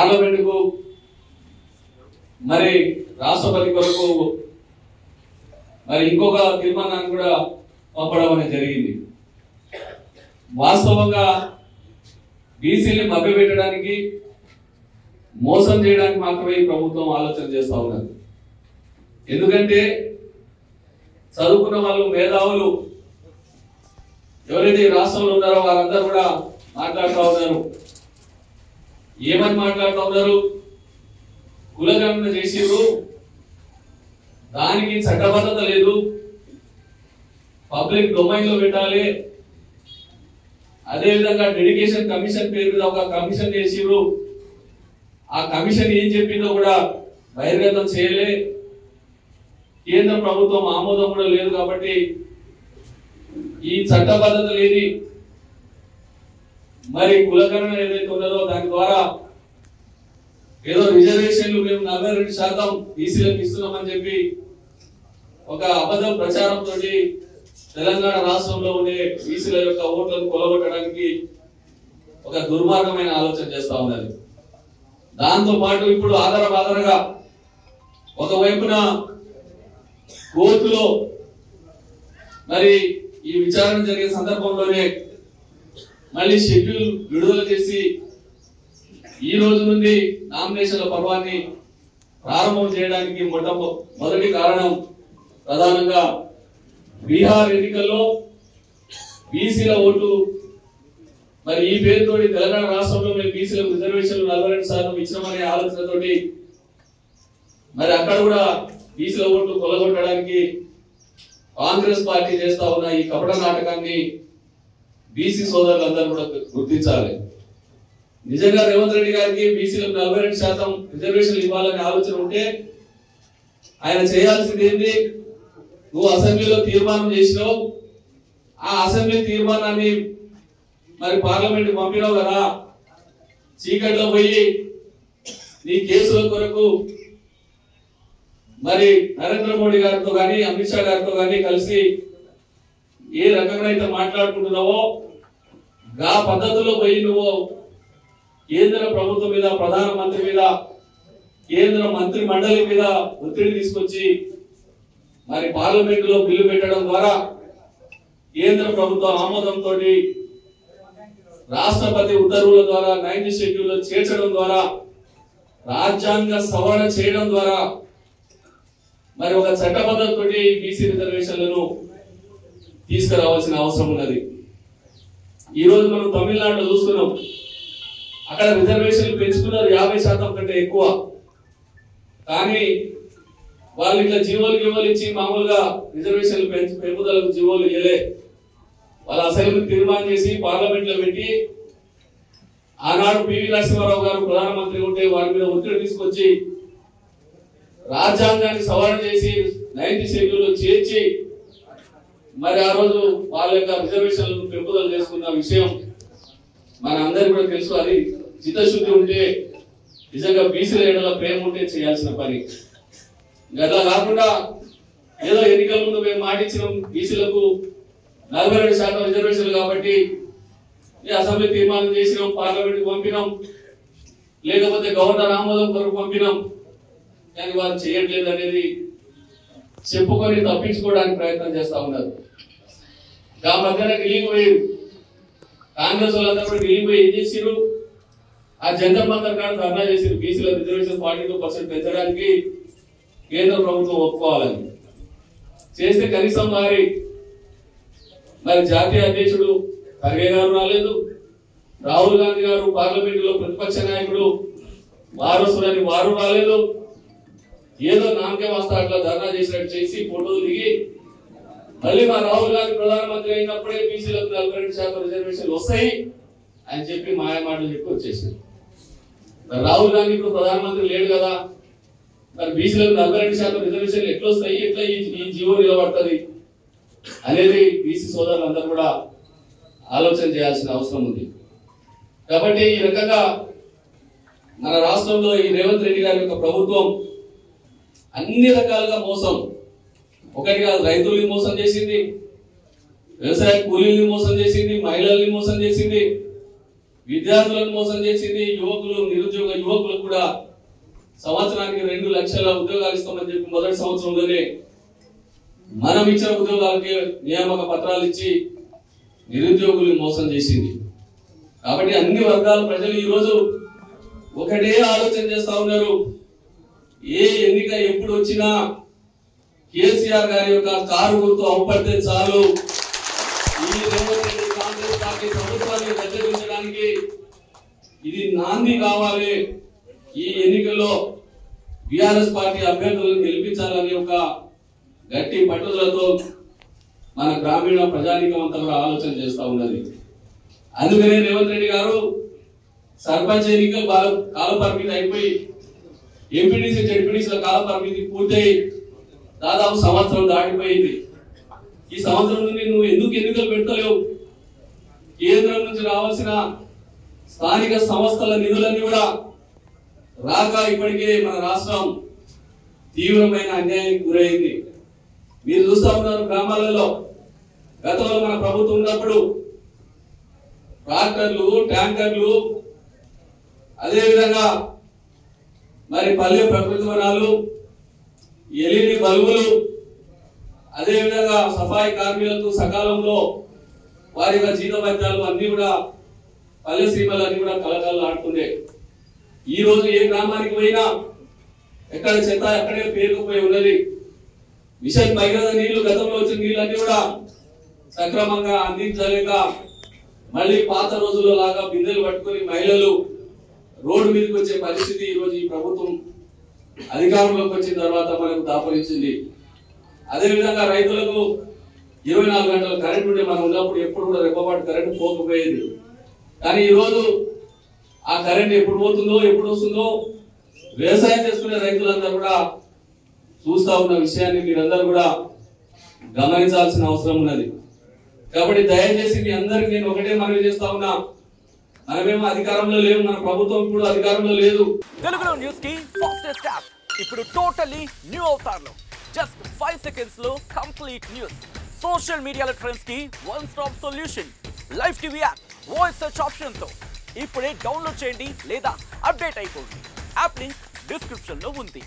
పార్లమెంటుకు మరి రాష్ట్రపతి కొరకు మరి ఇంకొక తీర్మానాన్ని కూడా పంపడం అనేది జరిగింది. వాస్తవంగా బీసీని మభ్యపెట్టడానికి మోసం చేయడానికి మాత్రమే ఈ ప్రభుత్వం ఆలోచన చేస్తా ఉన్నది. ఎందుకంటే చదువుకున్న వాళ్ళు మేధావులు ఎవరైతే ఈ రాష్ట్రంలో ఉన్నారో వారందరూ కూడా మాట్లాడుతూ ఉన్నారు. ఏమని మాట్లాడుతూ ఉన్నారు? కులగణన చేసిర్రు, దానికి చట్టబద్ధత లేదు, పబ్లిక్ డొమైన్ లో పెట్టాలి, అదేవిధంగా డెడికేషన్ కమిషన్ పేరు మీద ఒక కమిషన్ చేసిర్రు, ఆ కమిషన్ ఏం చెప్పిందో కూడా బహిర్గతం చేయలే, కేంద్ర ప్రభుత్వం ఆమోదం కూడా లేదు. కాబట్టి ఈ చట్టబద్ధత లేని మరి కులగణన ఏదైతే ఉన్నదో దాని ద్వారా ఏదో రిజర్వేషన్లు మేము 42% బీసీలకు ఇస్తున్నామని చెప్పి ఒక అబద్ధ ప్రచారంతో తెలంగాణ రాష్ట్రంలో ఉండే బీసీల యొక్క ఓట్లను కొలగొట్టడానికి ఒక దుర్మార్గమైన ఆలోచన చేస్తా ఉన్నది. దాంతో పాటు ఇప్పుడు ఆధారగా ఒకవైపున కోర్టులో మరి ఈ విచారణ జరిగే సందర్భంలోనే మళ్ళీ షెడ్యూల్ విడుదల చేసి ఈ రోజు నుండి నామినేషన్ల పర్వాన్ని ప్రారంభం చేయడానికి మొదటి కారణం ప్రధానంగా బీహార్ ఎన్నికల్లో బీసీల ఓటు మరి ఈ పేరుతోటి తెలంగాణ రాష్ట్రంలో మేము బీసీలకు రిజర్వేషన్లు 42% ఇచ్చినామనే ఆలోచనతోటి మరి అక్కడ కూడా బీసీల ఓట్లు కొలగొట్టడానికి కాంగ్రెస్ పార్టీ చేస్తా ఉన్న ఈ కపట నాటకాన్ని బీసీ సోదరులందరూ కూడా గుర్తించాలి. నిజంగా రేవంత్ రెడ్డి గారికి బీసీలకు 42% రిజర్వేషన్లు ఇవ్వాలనే ఆలోచన ఉంటే ఆయన చేయాల్సింది ఏంటి? నువ్వు అసెంబ్లీలో తీర్మానం చేసినావు, ఆ అసెంబ్లీ తీర్మానాన్ని మరి పార్లమెంట్ పంపినావు కదా, చీకట్లో పోయి నీ కేసుల కొరకు మరి నరేంద్ర మోడీ గారితో గాని అమిత్ షా గారితో గాని కలిసి ఏ రకంగా అయితే మాట్లాడుకుంటున్నావో ఆ పద్ధతిలో పోయి నువ్వు కేంద్ర ప్రభుత్వం మీద, ప్రధానమంత్రి మీద, కేంద్ర మంత్రి మండలి మీద ఒత్తిడి తీసుకొచ్చి మరి పార్లమెంట్ లో బిల్లు పెట్టడం ద్వారా కేంద్ర ప్రభుత్వం ఆమోదంతో రాష్ట్రపతి ఉత్తర్వుల ద్వారా 9th షెడ్యూల్ లో చేర్చడం ద్వారా రాజ్యాంగ సవరణ చేయడం ద్వారా మరి ఒక చట్టబద్ధతతో బీసీ రిజర్వేషన్లను తీసుకురావాల్సిన అవసరం ఉన్నది. ఈ రోజు మనం తమిళనాడులో చూస్తున్నాం, అక్కడ రిజర్వేషన్లు పెంచుకున్నారు 50% కంటే ఎక్కువ. కానీ వాళ్ళు ఇట్లా జీవోలు ఇచ్చి మామూలుగా రిజర్వేషన్లు పెంపుదలకు జీవోలు ఇవ్వలే. వాళ్ళ అసెంబ్లీ తీర్మానం చేసి పార్లమెంట్ లో పెట్టి ఆనాడు పివి నరసింహారావు గారు ప్రధానమంత్రి ఉంటే వారి మీద ఒత్తిడి తీసుకొచ్చి రాజ్యాంగాన్ని సవరణ చేసి 9th షెడ్యూల్ లో చేర్చి మరి ఆ రోజు వాళ్ళ యొక్క రిజర్వేషన్లను పెంపుదల చేసుకున్న విషయం మన అందరికీ కూడా తెలుసు. అది చిత్తశుద్ధి ఉంటే, నిజంగా బీసీల ఏడల ప్రేమ ఉంటే చేయాల్సిన పని. అట్లా కాకుండా ఏదో ఎన్నికల ముందు మేము మాటిచ్చినాం బీసీలకు 42% రిజర్వేషన్లు కాబట్టి అసెంబ్లీ తీర్మానం చేసినాం, పార్లమెంట్ పంపినాం, లేకపోతే గవర్నర్ ఆమోదం కొరకు పంపినాం, కానీ వారు చేయట్లేదు అనేది చెప్పుకొని తప్పించుకోవడానికి ప్రయత్నం చేస్తా ఉన్నారు. ఆ మధ్యన ఢిల్లీకి పోయి కాంగ్రెస్ వాళ్ళందరూ కూడా ఢిల్లీ పోయి ఏం చేసిరు? ఆ జంతర్ మంతర్ కాడ ధర్నా చేసిరు. బీసీల రిజర్వేషన్ 42% పెంచడానికి కేంద్ర ప్రభుత్వం ఒప్పుకోవాలని చేస్తే కనీసం మరి జాతీయ అధ్యక్షుడు ఖర్గే గారు రాలేదు, రాహుల్ గాంధీ గారు పార్లమెంట్ లో ప్రతిపక్ష నాయకుడు వారసులని వారు రాలేదు. ఏదో నామకే వాస్తా అట్లా ధర్నా చేసినట్టు చేసి ఫోటోలు దిగి మళ్ళీ మా రాహుల్ గాంధీ ప్రధానమంత్రి అయినప్పుడే బీసీలకు 42% రిజర్వేషన్లు వస్తాయి అని చెప్పి మాయమాటలు చెప్పి వచ్చేసింది. రాహుల్ గాంధీ ఇప్పుడు ప్రధానమంత్రి లేడు కదా, మరి బీసీలకు 42% రిజర్వేషన్లు ఎట్లా వస్తాయి, ఎట్లా ఈ జీవో నిలబడుతుంది అనేది బీసీ సోదరులందరూ కూడా ఆలోచన చేయాల్సిన అవసరం ఉంది. కాబట్టి ఈ రకంగా మన రాష్ట్రంలో ఈ రేవంత్ రెడ్డి గారి యొక్క ప్రభుత్వం అన్ని రకాలుగా మోసం, ఒకటి కాదు, రైతుల్ని మోసం చేసింది, వ్యవసాయ కూలీల్ని మోసం చేసింది, మహిళల్ని మోసం చేసింది, విద్యార్థులను మోసం చేసింది. యువకులు, నిరుద్యోగ యువకులు కూడా సంవత్సరానికి 2 లక్షల ఉద్యోగాలు ఇస్తామని చెప్పి మొదటి సంవత్సరంలోనే మనం ఇచ్చిన ఉద్యోగాలకి నియామక పత్రాలు ఇచ్చి నిరుద్యోగులు మోసం చేసింది. కాబట్టి అన్ని వర్గాల ప్రజలు ఈ రోజు ఒకటే ఆలోచన చేస్తా ఉన్నారు. ఏ ఎన్నిక ఎప్పుడు వచ్చినా కేసీఆర్ గారి యొక్క కారు గుర్తు అవపడితే చాలు, ఈ రేవంత్ రెడ్డి కాంగ్రెస్ పార్టీ ప్రభుత్వాన్ని గద్దెదించడానికి ఇది నాంది కావాలి. ఈ ఎన్నికల్లో బీఆర్ఎస్ పార్టీ అభ్యర్థులను గెలిపించాలని ఒక గట్టి పట్టుదలతో మన గ్రామీణ ప్రజానీకం అంతా కూడా ఆలోచన చేస్తా ఉన్నది. అందుకనే రేవంత్ రెడ్డి గారు సర్పంచ్ ఎన్నికలు కాల పరిమితి అయిపోయి ఎంపీటీసీ జడ్పీటీసీల కాల పరిమితి పూర్తయి దాదాపు సంవత్సరం దాటిపోయింది. ఈ సంవత్సరం నుండి నువ్వు ఎందుకు ఎన్నికలు పెడతలేవు? కేంద్రం నుంచి రావాల్సిన స్థానిక సంస్థల నిధులన్నీ కూడా రాక ఇప్పటికే మన రాష్ట్రం తీవ్రమైన అన్యాయానికి గురైంది. మీరు చూస్తా ఉన్నారు గ్రామాలలో గతంలో మన ప్రభుత్వం ఉన్నప్పుడు ట్రాక్టర్లు, ట్యాంకర్లు, అదేవిధంగా మరి పల్లె ప్రకృతి వనాలు, ఎల్ఈడి బల్బులు, అదేవిధంగా సఫాయి కార్మికులకు సకాలంలో వారి యొక్క జీతభత్యాలు అన్ని కూడా పల్లె సీమలు అన్ని కూడా కలకలలాడుతుండే. ఈ రోజు ఏ గ్రామానికి పోయినా ఎక్కడ చెత్త ఎక్కడే పేరుకుపోయి ఉన్నది. మిషన్ భగీరథ నీళ్లు, గతంలో వచ్చిన నీళ్ళు అన్ని కూడా సక్రమంగా అందించలేక మళ్ళీ పాత రోజుల్లో లాగా బిందెలు పట్టుకుని మహిళలు రోడ్డు మీదకి వచ్చే పరిస్థితి ఈ రోజు ఈ ప్రభుత్వం అధికారంలోకి వచ్చిన తర్వాత మనకు దాపరించింది. అదేవిధంగా రైతులకు 24 గంటల కరెంట్ ఉండే మనం ఉన్నప్పుడు ఎప్పుడు కూడా రెప్పపాటు కరెంట్ పోకపోయేది. కానీ ఈ రోజు ఆ కరెంట్ ఎప్పుడు పోతుందో ఎప్పుడు వస్తుందో వ్యవసాయం చేసుకునే రైతులందరూ కూడా చూస్తా ఉన్న విషయాన్ని మీరందరూ కూడా గమనించాల్సిన అవసరం ఉన్నది. కాబట్టి దయచేసి మీ అందరికి నేను ఒకటే మనవి చేస్తా ఉన్నా, మనమేమో అధికారంలో లేవు, మన ప్రభుత్వం కూడా అధికారంలో లేదు. తెలుగులో న్యూస్ కి ఫాస్టెస్ట్ యాప్ ఇప్పుడు టోటల్లీ న్యూ అవతార్లో జస్ట్ 5 సెకండ్స్ లో కంప్లీట్ న్యూస్. సోషల్ మీడియాలో ట్రెండ్స్ కి one stop solution. Live TV app voice search option తో ఇప్పుడే డౌన్లోడ్ చేయండి లేదా అప్డేట్ అయిపోండి. యాప్ లింక్ డిస్క్రిప్షన్ లో ఉంది.